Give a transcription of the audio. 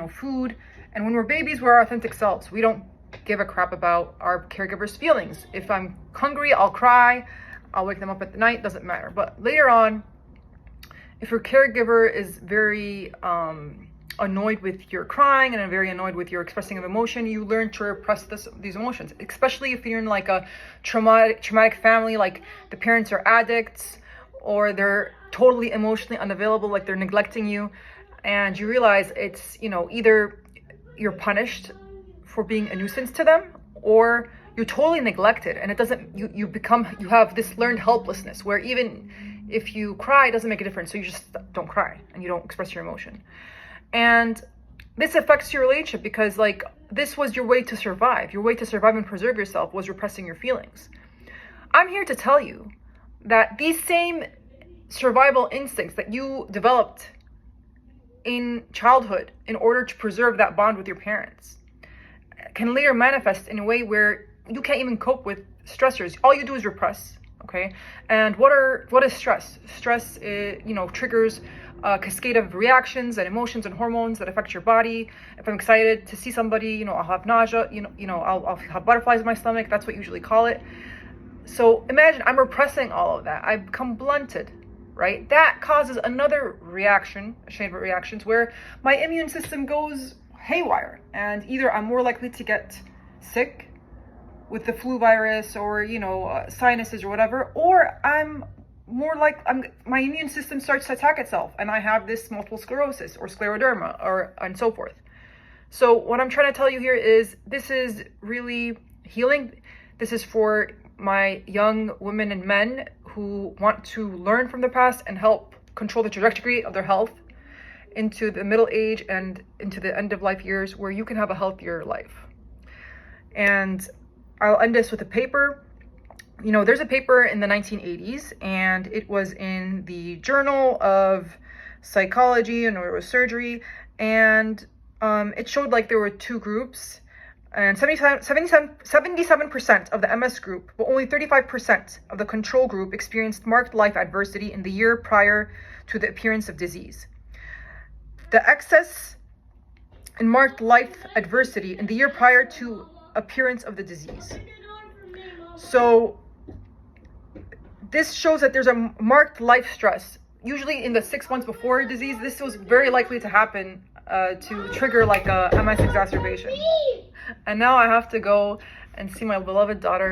food. And when we're babies, we're our authentic selves. We don't give a crap about our caregivers' feelings. If I'm hungry, I'll cry. I'll wake them up at the night, doesn't matter. But later on, if your caregiver is very annoyed with your crying and very annoyed with your expressing of emotion, you learn to repress these emotions, especially if you're in like a traumatic family, like the parents are addicts or they're totally emotionally unavailable, like they're neglecting you, and you realize it's, either you're punished for being a nuisance to them or you're totally neglected, and it doesn't, you have this learned helplessness where even if you cry, it doesn't make a difference. So you just don't cry and you don't express your emotion. And this affects your relationship because this was your way to survive. Your way to survive and preserve yourself was repressing your feelings. I'm here to tell you that these same survival instincts that you developed in childhood in order to preserve that bond with your parents can later manifest in a way where you can't even cope with stressors. All you do is repress, okay? And what is stress? Stress, triggers a cascade of reactions and emotions and hormones that affect your body. If I'm excited to see somebody, I'll have nausea, I'll have butterflies in my stomach. That's what you usually call it. So imagine I'm repressing all of that. I've become blunted, right? That causes another reaction, a chain of reactions, where my immune system goes haywire. And either I'm more likely to get sick with the flu virus or, sinuses or whatever, or my immune system starts to attack itself and I have this multiple sclerosis or scleroderma and so forth. So what I'm trying to tell you here is this is really healing. This is for my young women and men who want to learn from the past and help control the trajectory of their health into the middle age and into the end of life years where you can have a healthier life. And I'll end this with a paper. There's a paper in the 1980s, and it was in the Journal of Psychology and Neurosurgery, and it showed there were two groups, and 77% of the MS group, but only 35% of the control group experienced marked life adversity in the year prior to the appearance of disease. The excess in marked life adversity in the year prior to appearance of the disease. So this shows that there's a marked life stress. Usually in the 6 months before disease, this was very likely to happen to trigger a MS exacerbation. And now I have to go and see my beloved daughter.